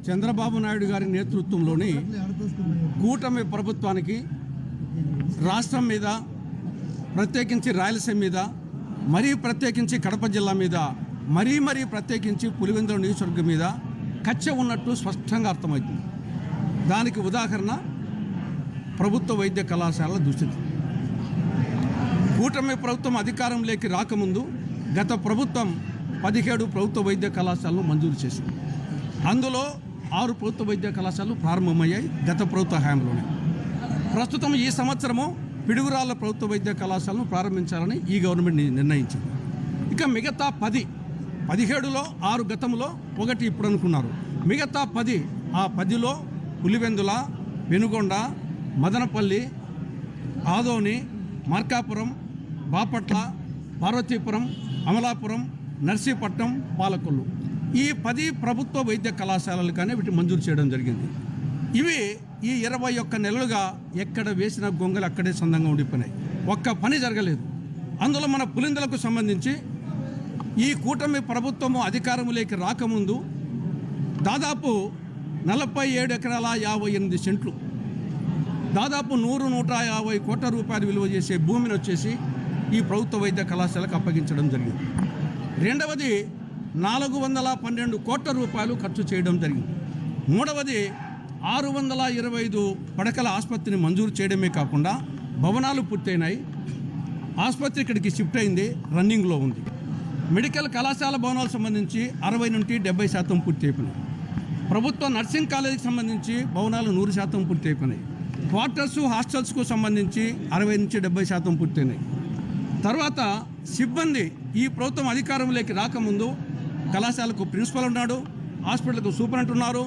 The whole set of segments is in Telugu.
చంద్రబాబు నాయుడు గారి నేతృత్వంలోని కూటమి ప్రభుత్వానికి రాష్ట్రం మీద, ప్రత్యేకించి రాయలసీమ మీద, మరీ ప్రత్యేకించి కడప జిల్లా మీద, మరీ ప్రత్యేకించి పులివెందుల నియోజకవర్గం మీద కక్ష ఉన్నట్టు స్పష్టంగా అర్థమవుతుంది. దానికి ఉదాహరణ ప్రభుత్వ వైద్య కళాశాలల దుస్థితి. కూటమి ప్రభుత్వం అధికారంలోకి రాకముందు గత ప్రభుత్వం 17 ప్రభుత్వ వైద్య కళాశాలను మంజూరు చేసింది. అందులో 6 ప్రభుత్వ వైద్య కళాశాలలు ప్రారంభమయ్యాయి గత ప్రభుత్వ హయాంలోనే. ప్రస్తుతం ఈ సంవత్సరము పిడుగురాళ్ళ ప్రభుత్వ వైద్య కళాశాలను ప్రారంభించాలని ఈ గవర్నమెంట్ నిర్ణయించింది. ఇక మిగతా 17లో 6 గతంలో, 1 ఇప్పుడు అనుకున్నారు. మిగతా 10, ఆ 10లో పులివెందుల, వెనుగొండ, మదనపల్లి, ఆదోని, మార్కాపురం, బాపట్ల, పార్వతీపురం, అమలాపురం, నర్సీపట్నం, పాలకొల్లు, ఈ 10 ప్రభుత్వ వైద్య కళాశాలలు కానీ వీటిని మంజూరు చేయడం జరిగింది. ఇవి ఈ 21 నెలలుగా ఎక్కడ వేసిన గొంగలు అక్కడే సందంగా ఉండిపోయినాయి. ఒక్క పని జరగలేదు. అందులో మన పులిందలకు సంబంధించి ఈ కూటమి ప్రభుత్వము అధికారంలోకి రాకముందు దాదాపు 47 ఎకరాల 58 సెంట్లు, దాదాపు 100-150 కోట్ల రూపాయలు విలువ చేసే భూమిని వచ్చేసి ఈ ప్రభుత్వ వైద్య కళాశాలకు అప్పగించడం జరిగింది. రెండవది 412 కోట్ల రూపాయలు ఖర్చు చేయడం జరిగింది. మూడవది 625 పడకల ఆసుపత్రిని మంజూరు చేయడమే కాకుండా భవనాలు పూర్తయినాయి. ఆసుపత్రి ఇక్కడికి షిఫ్ట్ అయింది, రన్నింగ్లో ఉంది. మెడికల్ కళాశాల భవనాలకు సంబంధించి 60-70% పూర్తి అయిపోయినాయి. ప్రభుత్వ నర్సింగ్ కాలేజీకి సంబంధించి భవనాలు 100% పూర్తి అయిపోయినాయి. క్వార్టర్స్, హాస్టల్స్కు సంబంధించి 60-70% పూర్తయినాయి. తర్వాత సిబ్బంది ఈ ప్రభుత్వం అధికారంలోకి రాకముందు కళాశాలకు ప్రిన్సిపల్ ఉన్నాడు, హాస్పిటల్కు సూపరింటెండెంట్ ఉన్నారు,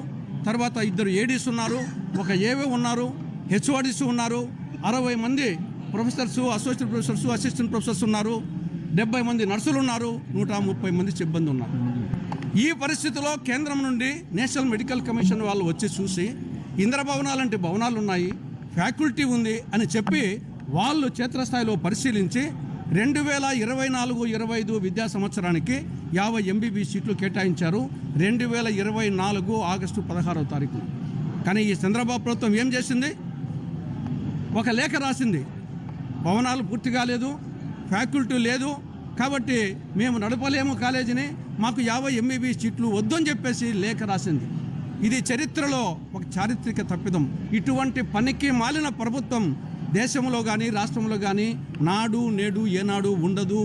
తర్వాత 2 ఏడీస్ ఉన్నారు, 1 ఏవో ఉన్నారు, హెచ్ఓడీస్ ఉన్నారు, 60 మంది professors, associate professors, assistant professors ఉన్నారు, 70 మంది నర్సులు ఉన్నారు, 130 మంది సిబ్బంది ఉన్నారు. ఈ పరిస్థితిలో కేంద్రం నుండి నేషనల్ మెడికల్ కమిషన్ వాళ్ళు వచ్చి చూసి ఇంద్రభవనాలు అంటే భవనాలు ఉన్నాయి, ఫ్యాకల్టీ ఉంది అని చెప్పి వాళ్ళు క్షేత్రస్థాయిలో పరిశీలించి 2024-25 విద్యా సంవత్సరానికి 50 MBBS సీట్లు కేటాయించారు 2024 ఆగస్టు 16వ తారీఖు. కానీ ఈ చంద్రబాబు ప్రభుత్వం ఏం చేసింది? ఒక లేఖ రాసింది, భవనాలు పూర్తి కాలేదు, ఫ్యాకల్టీ లేదు, కాబట్టి మేము నడపలేము కాలేజీని, మాకు 50 MBBS సీట్లు వద్దని చెప్పేసి లేఖ రాసింది. ఇది చరిత్రలో ఒక చారిత్రక తప్పిదం. ఇటువంటి పనికి మాలిన ప్రభుత్వం దేశంలో కానీ రాష్ట్రంలో కానీ నాడు నేడు ఏనాడు ఉండదు.